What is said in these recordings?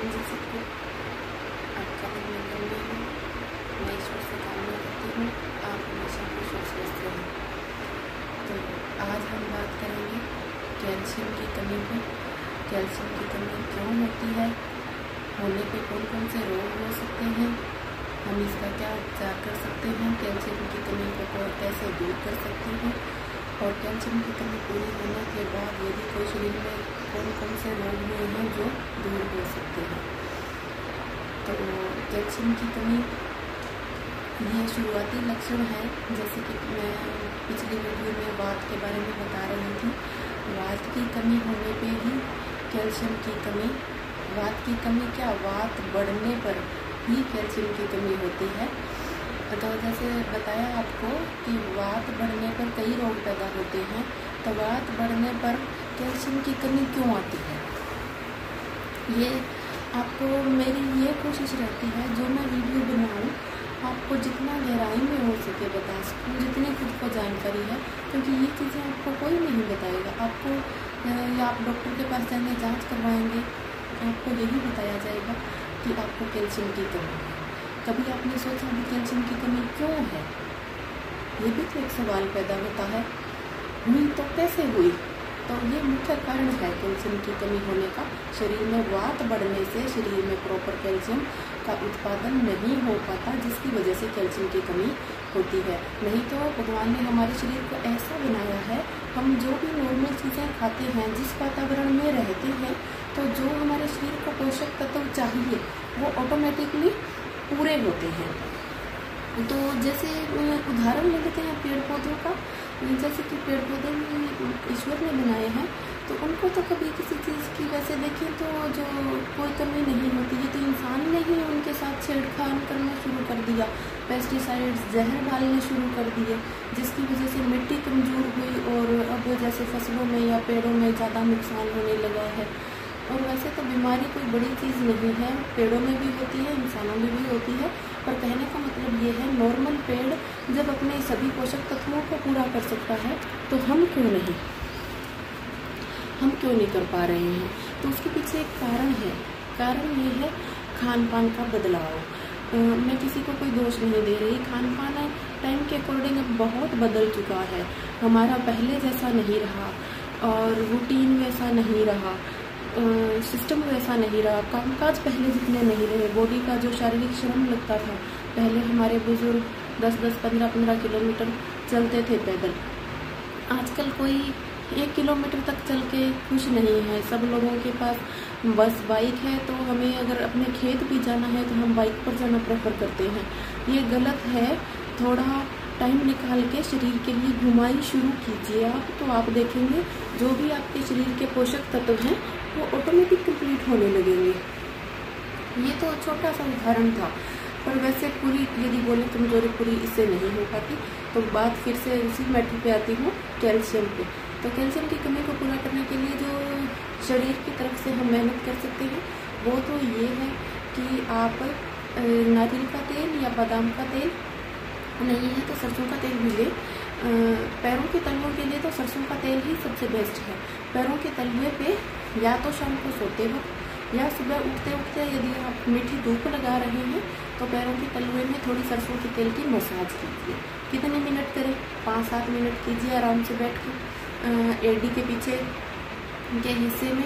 राम जी सबको आपका दिन मंगलमय हो। मैं ईश्वर से कामना करती हूँ आप हमेशा खुश और स्वस्थ रहें। तो आज हम बात करेंगे कैल्शियम की कमी पर। कैल्शियम की कमी क्यों होती है, होने पे कौन कौन से रोग हो सकते हैं, हम इसका क्या उपचार कर सकते हैं, कैल्शियम की कमी को कैसे दूर कर सकते हैं, और कैल्शियम की कमी पूरी होने के बाद यदि कोई शरीर में कौन कौन से रोग हुए हैं जो दूर हो सकते हैं। तो कैल्शियम की कमी ये शुरुआती लक्षण है, जैसे कि मैं पिछली वीडियो में वात के बारे में बता रही थी। वात की कमी होने पे ही कैल्शियम की कमी, वात की कमी क्या, वात बढ़ने पर ही कैल्शियम की कमी होती है। तो जैसे बताया आपको कि वात बढ़ने पर कई रोग पैदा होते हैं, तो वात बढ़ने पर कैल्शियम की कमी क्यों आती है, ये आपको मेरी ये कोशिश रहती है जो मैं वीडियो बनाऊं आपको जितना गहराई में हो सके बता सकूँ, जितनी खुद को जानकारी है, क्योंकि ये चीज़ें आपको कोई नहीं बताएगा। आपको या आप डॉक्टर के पास जाएंगे, जांच करवाएंगे, आपको यही बताया जाएगा कि आपको कैल्शियम की कमी है। कभी आपने सोचा कि कैल्शियम की कमी क्यों है, ये भी तो एक सवाल पैदा होता है। हुई तो कैसे हुई, तो ये मुख्य कारण है कैल्शियम की कमी होने का। शरीर में वात बढ़ने से शरीर में प्रॉपर कैल्शियम का उत्पादन नहीं हो पाता, जिसकी वजह से कैल्शियम की कमी होती है। नहीं तो भगवान ने हमारे शरीर को ऐसा बनाया है, हम जो भी नॉर्मल चीज़ें खाते हैं, जिस वातावरण में रहते हैं, तो जो हमारे शरीर को पोषक तत्व चाहिए वो ऑटोमेटिकली पूरे होते हैं। तो जैसे उदाहरण ले लेते हैं पेड़ पौधों का, जैसे कि पेड़ पौधे ईश्वर ने बनाए हैं, तो उनको तो कभी किसी चीज़ की वैसे देखें तो जो कोई कमी नहीं होती। ये तो इंसान ने ही उनके साथ छेड़खानी करना शुरू कर दिया, पेस्टिसाइड्स जहर डालने शुरू कर दिए, जिसकी वजह से मिट्टी कमज़ोर हुई और अब जैसे फसलों में या पेड़ों में ज़्यादा नुकसान होने लगा है। और वैसे तो बीमारी कोई बड़ी चीज़ नहीं है, पेड़ों में भी होती है, इंसानों में भी होती है, पर कहने का मतलब ये है नॉर्मल पेड़ जब अपने सभी पोषक तत्वों को पूरा कर सकता है, तो हम क्यों नहीं कर पा रहे हैं। तो उसके पीछे एक कारण है। कारण ये है खान पान का बदलाव। मैं किसी को कोई दोष नहीं दे रही, खान पान टाइम के अकॉर्डिंग अब बहुत बदल चुका है, हमारा पहले जैसा नहीं रहा और रूटीन वैसा नहीं रहा, सिस्टम वैसा नहीं रहा, कामकाज पहले जितने नहीं रहे। बॉडी का जो शारीरिक श्रम लगता था, पहले हमारे बुजुर्ग 10-10, 15-15 किलोमीटर चलते थे पैदल। आजकल कोई 1 किलोमीटर तक चल के खुश नहीं है। सब लोगों के पास बस बाइक है, तो हमें अगर अपने खेत भी जाना है तो हम बाइक पर जाना प्रेफर करते हैं। ये गलत है। थोड़ा टाइम निकाल के शरीर के लिए घुमाई शुरू कीजिए आप, तो आप देखेंगे जो भी आपके शरीर के पोषक तत्व हैं वो ऑटोमेटिक कंप्लीट होने लगेंगे। ये तो छोटा सा उदाहरण था, पर वैसे पूरी यदि बोले कमजोरी पूरी इससे नहीं हो पाती। तो बात फिर से उसी मैटर पे आती हूँ, कैल्शियम पे। तो कैल्शियम की कमी को पूरा करने के लिए जो शरीर की तरफ से हम मेहनत कर सकते हैं वो तो ये है कि आप नारियल का तेल या बादाम का तेल, नहीं है तो सरसों का तेल भी ले। पैरों के तलवों के लिए तो सरसों का तेल ही सबसे बेस्ट है। पैरों के तलवे पे या तो शाम को सोते वक्त या सुबह उठते उठते यदि आप मीठी धूप लगा रहे हैं तो पैरों के तलवे में थोड़ी सरसों के तेल की मसाज कीजिए। कितने मिनट करें, 5-7 मिनट कीजिए आराम से बैठ के। एडी के पीछे के हिस्से में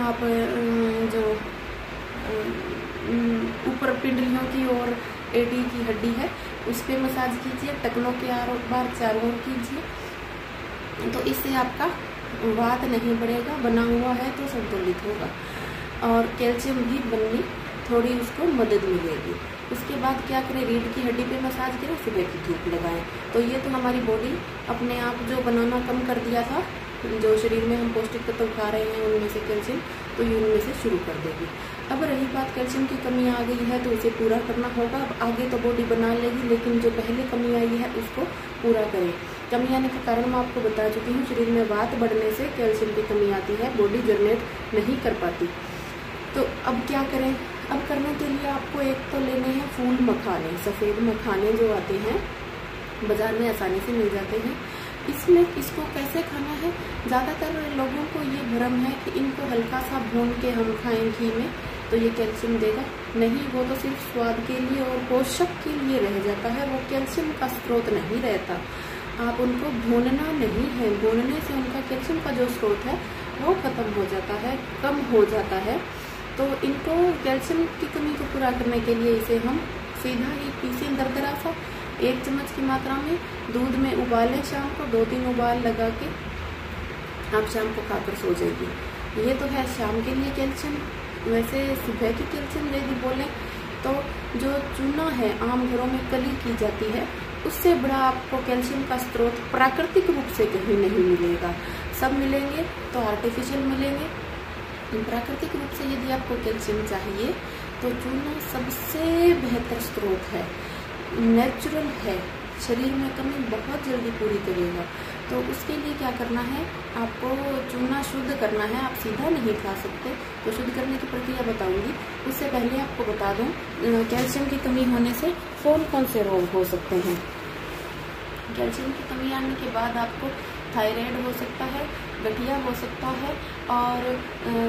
आप जो ऊपर पिंडलियों की और एडी की हड्डी है उस पर मसाज कीजिए। टखनों के बार चारों ओर कीजिए, तो इससे आपका वात नहीं बढ़ेगा, बना हुआ है तो संतुलित होगा और कैल्शियम भी बननी थोड़ी उसको मदद मिलेगी। उसके बाद क्या करें, रीढ़ की हड्डी पे मसाज करें, सुबह की धूप लगाएं। तो ये तो हमारी बॉडी अपने आप जो बनाना कम कर दिया था, जो शरीर में हम पौष्टिक तत्व खा रहे हैं उनमें से कैल्शियम, तो ये उनमें से शुरू कर देगी। अब रही बात कैल्शियम की कमी आ गई है तो उसे पूरा करना होगा। अब आगे तो बॉडी बना लेगी, लेकिन जो पहले कमी आई है उसको पूरा करें। कमी आने का कारण मैं आपको बता चुकी हूँ, शरीर में वात बढ़ने से कैल्शियम की कमी आती है, बॉडी जनरेट नहीं कर पाती। तो अब क्या करें, अब करने के लिए आपको एक तो लेने हैं फूल मखाने, सफ़ेद मखाने जो आते हैं बाजार में आसानी से मिल जाते हैं। इसको कैसे खाना है, ज़्यादातर लोगों को ये भ्रम है कि इनको हल्का सा भून के हम खाएं घी में तो ये कैल्शियम देगा नहीं, वो तो सिर्फ स्वाद के लिए और पोषक के लिए रह जाता है, वो कैल्शियम का स्रोत नहीं रहता। आप उनको भूनना नहीं है, भूनने से उनका कैल्शियम का जो स्रोत है वो खत्म हो जाता है, कम हो जाता है। तो इनको कैल्शियम की कमी को पूरा करने के लिए इसे हम सीधा ही पीसें दरदरा सा 1 चम्मच की मात्रा में दूध में उबालें, शाम को 2-3 उबाल लगा के आप शाम को खाकर सो जाइए। ये तो है शाम के लिए कैल्शियम। वैसे सुबह की कैल्शियम यदि बोलें तो जो चूना है आम घरों में कली की जाती है, उससे बड़ा आपको कैल्शियम का स्रोत प्राकृतिक रूप से कहीं नहीं मिलेगा। सब मिलेंगे तो आर्टिफिशियल मिलेंगे, प्राकृतिक रूप से यदि आपको कैल्शियम चाहिए तो चूना सबसे बेहतर स्रोत है, नेचुरल है, शरीर में कमी बहुत जल्दी पूरी करेगा। तो उसके लिए क्या करना है, आपको चूना शुद्ध करना है। आप सीधा नहीं खा सकते, तो शुद्ध करने की प्रक्रिया बताऊंगी। उससे पहले आपको बता दूं कैल्शियम की कमी होने से कौन कौन से रोग हो सकते हैं। कैल्शियम की कमी आने के बाद आपको थायराइड हो सकता है, गठिया हो सकता है, और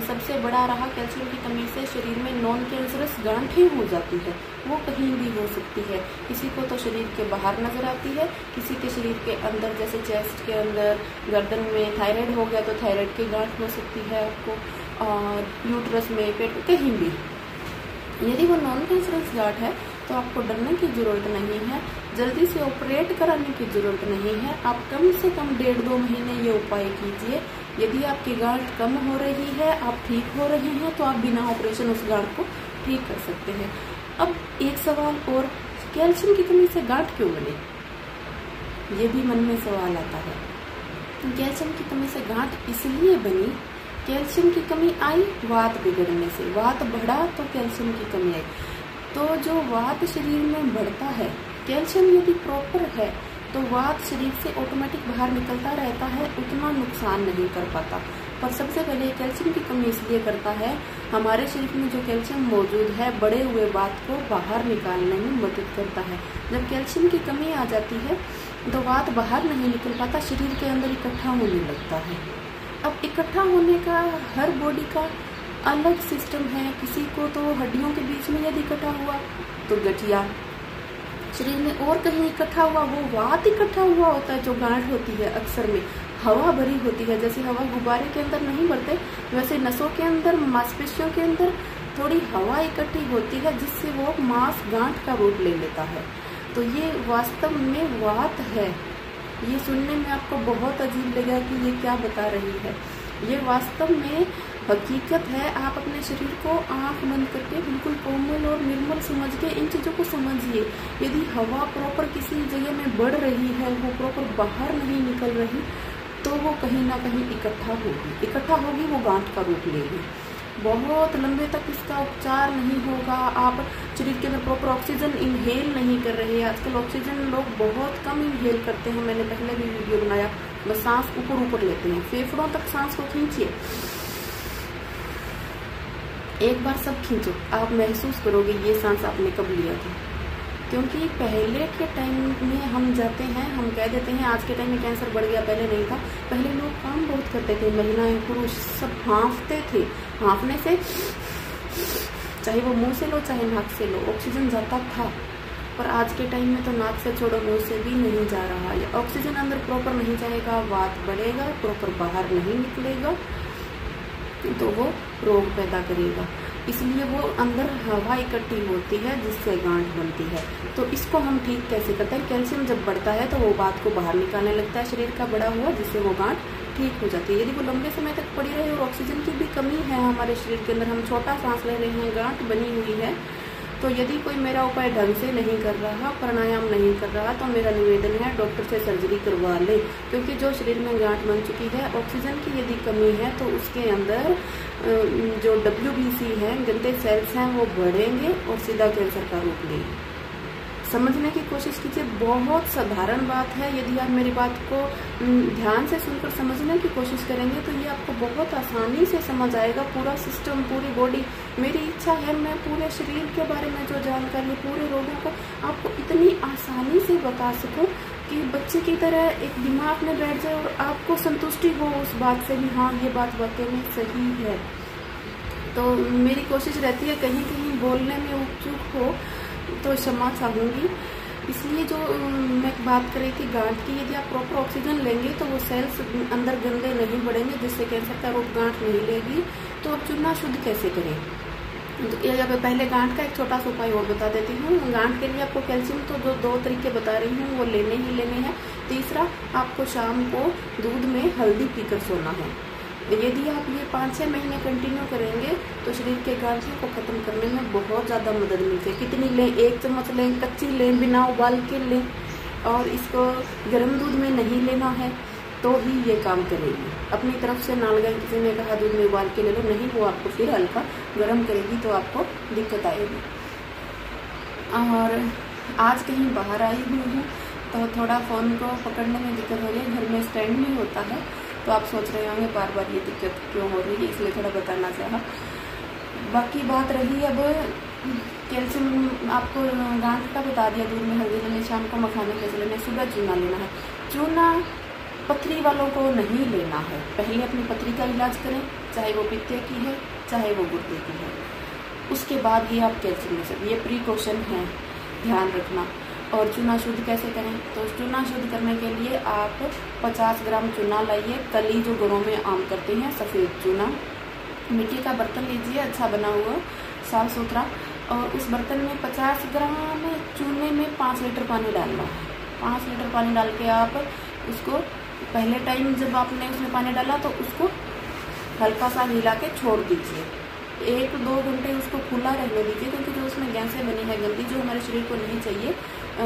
सबसे बड़ा रहा कैल्शियम की कमी से शरीर में नॉन कैंसरस गांठें हो जाती है, वो कहीं भी हो सकती है। किसी को तो शरीर के बाहर नजर आती है, किसी के शरीर के अंदर जैसे चेस्ट के अंदर, गर्दन में थायराइड हो गया तो थायराइड की गांठ हो सकती है आपको, और यूट्रस में, पेट, कहीं भी। यदि वो नॉन कैंसरस गांठ है तो आपको डरने की जरूरत नहीं है, जल्दी से ऑपरेट कराने की जरूरत नहीं है। आप कम से कम 1.5-2 महीने ये उपाय कीजिए। यदि आपकी गांठ कम हो रही है, आप ठीक हो रहे हैं, तो आप बिना ऑपरेशन उस गांठ को ठीक कर सकते हैं। अब एक सवाल और, कैल्शियम की कमी से गांठ क्यों बने, ये भी मन में सवाल आता है। कैल्शियम की कमी से गांठ इसलिए बनी, कैल्शियम की कमी आई वात बिगड़ने से, वात बढ़ा तो कैल्शियम की कमी आई। तो जो वात शरीर में बढ़ता है, कैल्शियम यदि प्रॉपर है तो वात शरीर से ऑटोमेटिक बाहर निकलता रहता है, उतना नुकसान नहीं कर पाता। पर सबसे पहले कैल्शियम की कमी इसलिए करता है, हमारे शरीर में जो कैल्शियम मौजूद है बड़े हुए वात को बाहर निकालने में मदद करता है। जब कैल्शियम की कमी आ जाती है तो वात बाहर नहीं निकल पाता, शरीर के अंदर इकट्ठा होने लगता है। अब इकट्ठा होने का हर बॉडी का अलग सिस्टम है। किसी को तो हड्डियों के बीच में यदि इकट्ठा हुआ तो गठिया, शरीर में और कहीं इकट्ठा हुआ वो वात इकट्ठा हुआ होता है। जो गांठ होती है अक्सर में हवा भरी होती है, जैसे हवा गुब्बारे के अंदर नहीं भरते, वैसे नसों के अंदर, मांसपेशियों के अंदर थोड़ी हवा इकट्ठी होती है, जिससे वो मांस गांठ का रूप ले लेता है। तो ये वास्तव में वात है। ये सुनने में आपको बहुत अजीब लगा कि ये क्या बता रही है, ये वास्तव में हकीकत है। आप अपने शरीर को आंख बंद करके बिल्कुल कोमल और निर्मल समझ के इन चीजों को समझिए। यदि हवा प्रॉपर किसी जगह में बढ़ रही है, वो प्रॉपर बाहर नहीं निकल रही, तो वो कहीं ना कहीं इकट्ठा होगी, वो गांठ का रूप लेगी। बहुत लंबे तक इसका उपचार नहीं होगा। आप शरीर के अंदर प्रॉपर ऑक्सीजन इनहेल नहीं कर रहे हैं। आजकल ऑक्सीजन लोग बहुत कम इनहेल करते हैं, मैंने पहले भी वीडियो बनाया। बस सांस ऊपर लेते हैं, फेफड़ों तक सांस को खींचिए, एक बार सब खींचो, आप महसूस करोगे ये सांस आपने कब लिया था। क्योंकि पहले के टाइम में हम जाते हैं, हम कह देते हैं आज के टाइम में कैंसर बढ़ गया, पहले नहीं था। पहले लोग काम बहुत करते थे, महिलाएं पुरुष सब हाँफते थे। हाँफने से चाहे वो मुंह से लो चाहे नाक से लो, ऑक्सीजन जाता था। पर आज के टाइम में तो नाक से छोड़ो, मुंह से भी नहीं जा रहा है। ऑक्सीजन अंदर प्रॉपर नहीं जाएगा, वात बढ़ेगा, प्रॉपर बाहर नहीं निकलेगा, तो वो रोग पैदा करेगा। इसलिए वो अंदर हवा इकट्ठी होती है जिससे गांठ बनती है। तो इसको हम ठीक कैसे करते हैं, कैल्शियम जब बढ़ता है तो वो वात को बाहर निकालने लगता है शरीर का बड़ा हुआ, जिससे वो गांठ ठीक हो जाती है। यदि वो लंबे समय तक पड़ी रहे और ऑक्सीजन की भी कमी है हमारे शरीर के अंदर, हम छोटा सांस ले रहे हैं, गांठ बनी हुई है, तो यदि कोई मेरा उपाय ढंग से नहीं कर रहा, प्राणायाम नहीं कर रहा, तो मेरा निवेदन है डॉक्टर से सर्जरी करवा ले। क्योंकि जो शरीर में गांठ बन चुकी है, ऑक्सीजन की यदि कमी है तो उसके अंदर जो WBC है, गंदे सेल्स हैं, वो बढ़ेंगे और सीधा कैंसर का रूप लेंगे। समझने की कोशिश कीजिए, बहुत साधारण बात है। यदि आप मेरी बात को ध्यान से सुनकर समझने की कोशिश करेंगे तो ये आपको बहुत आसानी से समझ आएगा, पूरा सिस्टम, पूरी बॉडी। मेरी इच्छा है मैं पूरे शरीर के बारे में जो जानकारी, पूरे रोगों को आपको इतनी आसानी से बता सकूं कि बच्चे की तरह एक दिमाग में बैठ जाए और आपको संतुष्टि हो उस बात से भी, हाँ ये बात वाकई में सही है। तो मेरी कोशिश रहती है कहीं कहीं बोलने में चूक हो तो क्षमा चाहूँगी। इसलिए जो मैं बात कर रही थी गांठ की, यदि आप प्रॉपर ऑक्सीजन लेंगे तो वो सेल्स अंदर गंदे नहीं बढ़ेंगे, जिससे कैंसर का रोग गांठ नहीं लेगी। तो अब चूना शुद्ध कैसे करें, तो ये जब पहले गांठ का एक छोटा सा उपाय और बता देती हूँ। गांठ के लिए आपको कैल्शियम तो जो 2 तरीके बता रही हूँ वो लेने ही लेने हैं। तीसरा, आपको शाम को दूध में हल्दी पीकर सोना है। यदि आप ये 5-6 महीने कंटिन्यू करेंगे तो शरीर के गांठों को खत्म करने में बहुत ज़्यादा मदद मिलती है। कितनी लें, 1 चम्मच लें, कच्ची लें, बिना उबाल के लें, और इसको गर्म दूध में नहीं लेना है तो ही ये काम करेगी। अपनी तरफ से ना लगाएं, किसी ने कहा दूध में उबाल के ले लो, नहीं, वो आपको फिर हल्का गर्म करेगी तो आपको दिक्कत आएगी। और आज कहीं बाहर आई हुई हूँ तो थोड़ा फ़ोन को पकड़ने में दिक्कत हो रही है, घर में स्टैंड नहीं होता है, तो आप सोच रहे होंगे बार बार ये दिक्कत क्यों हो रही है, इसलिए थोड़ा बताना चाहा। बाकी बात रही अब कैल्शियम, आपको गांठ का बता दिया, दूध में हल्दी लेनी, शाम को मखाने कैसे लेने, सुबह चूना लेना है। चूना पथरी वालों को नहीं लेना है। पहले अपनी पथरी का इलाज करें, चाहे वो पित्ते की है चाहे वो गुर्दे की है, उसके बाद ही आप कैल्शियम ले सकते। ये प्रिकॉशन है, ध्यान रखना। और चूना शुद्ध कैसे करें, तो चूना शुद्ध करने के लिए आप 50 ग्राम चूना लाइए, कली जो घरों में आम करते हैं, सफ़ेद चूना। मिट्टी का बर्तन लीजिए, अच्छा बना हुआ, साफ सुथरा, और उस बर्तन में 50 ग्राम चूने में 5 लीटर पानी डालना है। 5 लीटर पानी डाल के आप उसको पहले टाइम जब आपने उसमें पानी डाला तो उसको हल्का सा हिला के छोड़ दीजिए। 1-2 घंटे उसको खुला रहने दीजिए, क्योंकि जो उसमें गैसें बनी है गंदी, जो हमारे शरीर को नहीं चाहिए,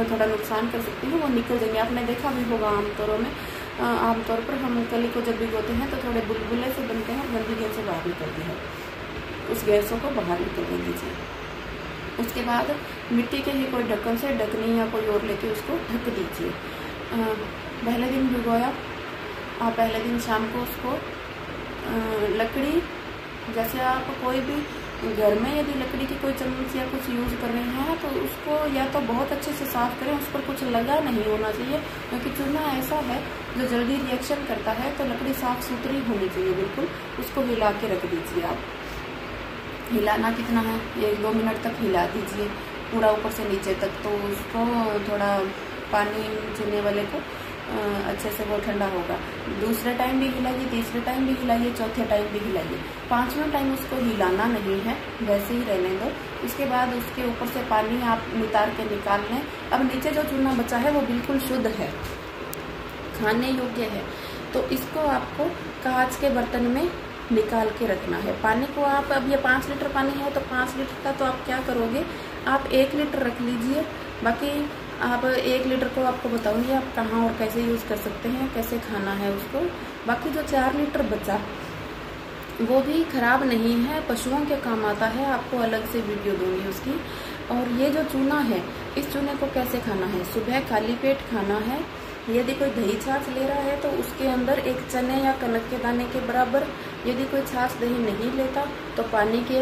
थोड़ा नुकसान कर सकती है, वो निकल जाएंगे। आपने देखा भी होगा आमतौर पर हम कली को जब भिगोते हैं तो थोड़े बुलबुले से बनते हैं, गंदी गैसें बाहर निकलती है, उस गैसों को बाहर निकलने दीजिए। उसके बाद मिट्टी के ही कोई ढक्कन से, ढकनी या कोई और लेके उसको ढक दीजिए। पहले दिन भिगोया, आप पहले दिन शाम को उसको लकड़ी, जैसे आप कोई भी घर में यदि लकड़ी की कोई चम्मच या कुछ यूज़ कर रहे हैं तो उसको या तो बहुत अच्छे से साफ़ करें, उस पर कुछ लगा नहीं होना चाहिए, क्योंकि चूना ऐसा है जो जल्दी रिएक्शन करता है, तो लकड़ी साफ़ सुथरी होनी चाहिए बिल्कुल। उसको हिला के रख दीजिए। आप हिलाना कितना है, 1-2 मिनट तक हिला दीजिए पूरा ऊपर से नीचे तक, तो उसको थोड़ा पानी चूने वाले को अच्छे से वो ठंडा होगा। दूसरे टाइम भी हिलाइए, तीसरे टाइम भी हिलाइए, चौथे टाइम भी हिलाइए। 5वें टाइम उसको हिलाना नहीं है, वैसे ही रहने दो। उसके बाद उसके ऊपर से पानी आप नितार के निकाल लें। अब नीचे जो चूना बचा है वो बिल्कुल शुद्ध है, खाने योग्य है, तो इसको आपको कांच के बर्तन में निकाल के रखना है। पानी को आप, अब ये 5 लीटर पानी है तो 5 लीटर का तो आप क्या करोगे, आप 1 लीटर रख लीजिए। बाकी आप 1 लीटर को आपको बताऊंगी आप कहाँ और कैसे यूज़ कर सकते हैं, कैसे खाना है उसको। बाकी जो 4 लीटर बचा वो भी खराब नहीं है, पशुओं के काम आता है, आपको अलग से वीडियो दूंगी उसकी। और ये जो चूना है, इस चूने को कैसे खाना है, सुबह खाली पेट खाना है। यदि कोई दही छाछ ले रहा है तो उसके अंदर 1 चने या कनक के दाने के बराबर, यदि कोई छाछ दही नहीं लेता तो पानी के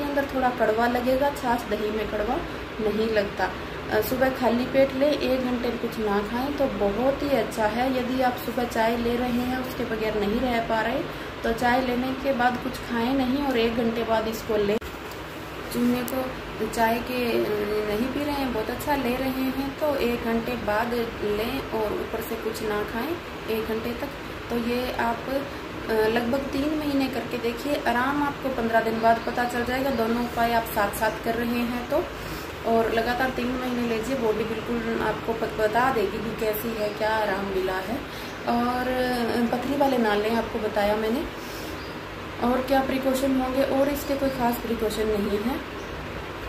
अंदर थोड़ा कड़वा लगेगा, छाछ दही में कड़वा नहीं लगता। सुबह खाली पेट ले, 1 घंटे कुछ ना खाएं तो बहुत ही अच्छा है। यदि आप सुबह चाय ले रहे हैं, उसके बगैर नहीं रह पा रहे, तो चाय लेने के बाद कुछ खाएं नहीं और 1 घंटे बाद इसको ले। चूने को चाय के नहीं पी रहे हैं, बहुत अच्छा ले रहे हैं, तो 1 घंटे बाद लें और ऊपर से कुछ ना खाएं 1 घंटे तक। तो ये आप लगभग 3 महीने करके देखिए, आराम आपको 15 दिन बाद पता चल जाएगा। दोनों उपाय आप साथ साथ कर रहे हैं तो, और लगातार 3 महीने लीजिए, बॉडी बिल्कुल आपको बता देगी कि कैसी है, क्या आराम मिला है। और पथरी वाले ना लें, आपको बताया मैंने। और क्या प्रिकॉशन होंगे, और इसके कोई खास प्रिकॉशन नहीं है।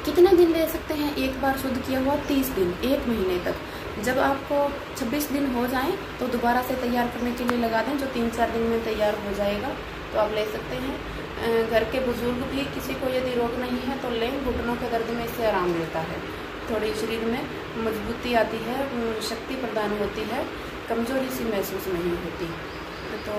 कितने दिन ले सकते हैं एक बार शुद्ध किया हुआ, 30 दिन, 1 महीने तक। जब आपको 26 दिन हो जाएं तो दोबारा से तैयार करने के लिए लगा दें, जो 3-4 दिन में तैयार हो जाएगा, तो आप ले सकते हैं। घर के बुजुर्ग भी, किसी को यदि रोग नहीं है तो लें, घुटनों के दर्द में इससे आराम मिलता है, थोड़ी शरीर में मजबूती आती है, शक्ति प्रदान होती है, कमजोरी सी महसूस नहीं होती। तो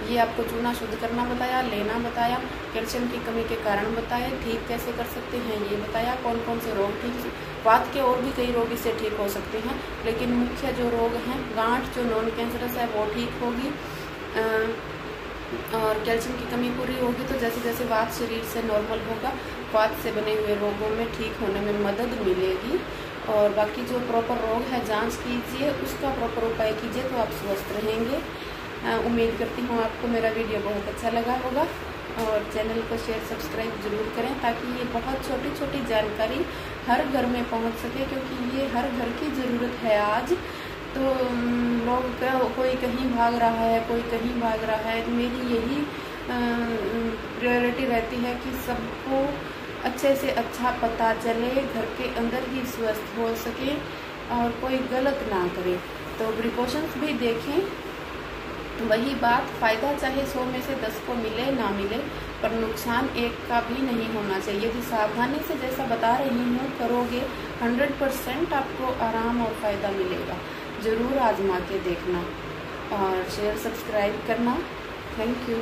ये आपको चूना शुद्ध करना बताया, लेना बताया, कैल्शियम की कमी के कारण बताए, ठीक कैसे कर सकते हैं ये बताया, कौन कौन से रोग ठीक, वात के और भी कई रोग इससे ठीक हो सकते हैं, लेकिन मुख्य जो रोग हैं, गांठ जो नॉन कैंसरस है वो ठीक होगी। और कैल्शियम की कमी पूरी होगी तो जैसे जैसे वात शरीर से नॉर्मल होगा, वात से बने हुए रोगों में ठीक होने में मदद मिलेगी। और बाकी जो प्रॉपर रोग है जांच कीजिए, उसका प्रॉपर उपाय कीजिए तो आप स्वस्थ रहेंगे। उम्मीद करती हूँ आपको मेरा वीडियो बहुत अच्छा लगा होगा, और चैनल को शेयर सब्सक्राइब जरूर करें ताकि ये बहुत छोटी छोटी जानकारी हर घर में पहुँच सके, क्योंकि ये हर घर की ज़रूरत है आज। तो लोग कोई कहीं भाग रहा है, कोई कहीं भाग रहा है, मेरी यही प्रायोरिटी रहती है कि सबको अच्छे से अच्छा पता चले, घर के अंदर ही स्वस्थ हो सके और कोई गलत ना करे। तो प्रिकॉशंस भी देखें, वही बात, फ़ायदा चाहे 100 में से 10 को मिले ना मिले, पर नुकसान एक का भी नहीं होना चाहिए। यदि सावधानी से जैसा बता रही हूँ करोगे, 100% आपको आराम और फ़ायदा मिलेगा। ज़रूर आजमा के देखना और शेयर सब्सक्राइब करना। Thank you.